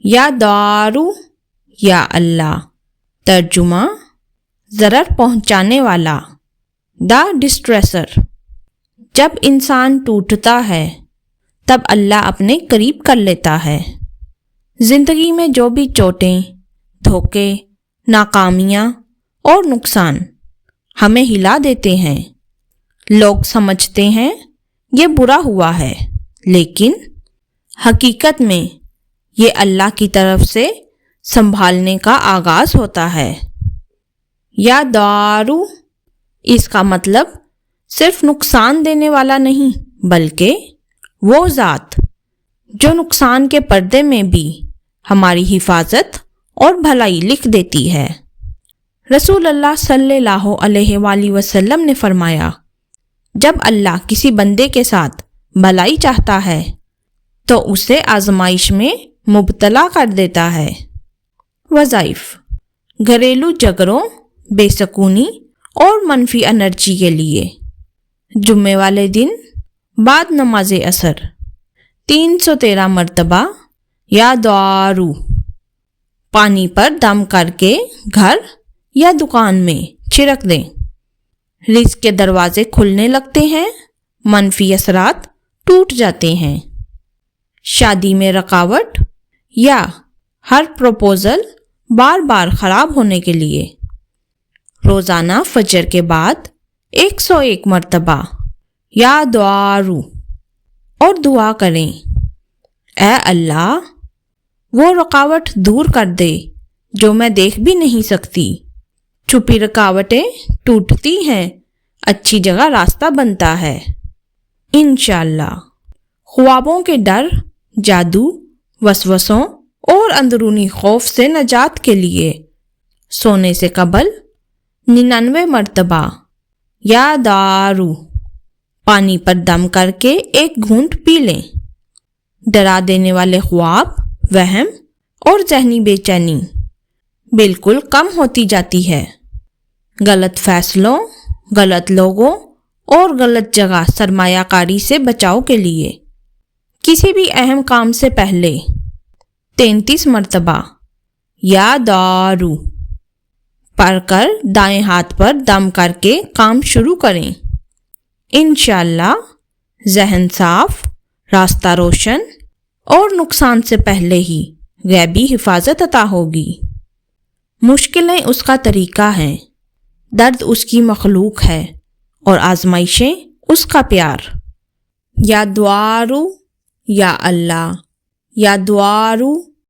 یا دارو یا اللہ. ترجمہ: ضرر پہنچانے والا، دا ڈسٹریسر. جب انسان ٹوٹتا ہے تب اللہ اپنے قریب کر لیتا ہے. زندگی میں جو بھی چوٹیں، دھوکے، ناکامیاں اور نقصان ہمیں ہلا دیتے ہیں، لوگ سمجھتے ہیں یہ برا ہوا ہے، لیکن حقیقت میں یہ اللہ کی طرف سے سنبھالنے کا آغاز ہوتا ہے. یا دارو، اس کا مطلب صرف نقصان دینے والا نہیں، بلکہ وہ ذات جو نقصان کے پردے میں بھی ہماری حفاظت اور بھلائی لکھ دیتی ہے. رسول اللہ صلی اللہ علیہ وآلہ وسلم نے فرمایا، جب اللہ کسی بندے کے ساتھ بھلائی چاہتا ہے تو اسے آزمائش میں مبتلا کر دیتا ہے. وظائف: گھریلو جھگڑوں، بے سکونی اور منفی انرجی کے لیے جمعے والے دن بعد نماز عصر 313 مرتبہ یا دارو پانی پر دم کر کے گھر یا دکان میں چھڑک دیں. رزق کے دروازے کھلنے لگتے ہیں، منفی اثرات ٹوٹ جاتے ہیں. شادی میں رکاوٹ یا ہر پروپوزل بار بار خراب ہونے کے لیے روزانہ فجر کے بعد 101 مرتبہ یا دارو اور دعا کریں، اے اللہ وہ رکاوٹ دور کر دے جو میں دیکھ بھی نہیں سکتی. چھپی رکاوٹیں ٹوٹتی ہیں، اچھی جگہ راستہ بنتا ہے. انشاءاللہ خوابوں کے ڈر، جادو، وسوسوں اور اندرونی خوف سے نجات کے لیے سونے سے قبل 99 مرتبہ یا دارو پانی پر دم کر کے ایک گھونٹ پی لیں. ڈرا دینے والے خواب، وہم اور ذہنی بے چینی بالکل کم ہوتی جاتی ہے. غلط فیصلوں، غلط لوگوں اور غلط جگہ سرمایہ کاری سے بچاؤ کے لیے کسی بھی اہم کام سے پہلے 33 مرتبہ یا دارو پڑھ کر دائیں ہاتھ پر دم کر کے کام شروع کریں. انشاءاللہ ذہن صاف، راستہ روشن اور نقصان سے پہلے ہی غیبی حفاظت عطا ہوگی. مشکلیں اس کا طریقہ ہیں، درد اس کی مخلوق ہے اور آزمائشیں اس کا پیار. یا دعارو یا اللہ، یا دعارو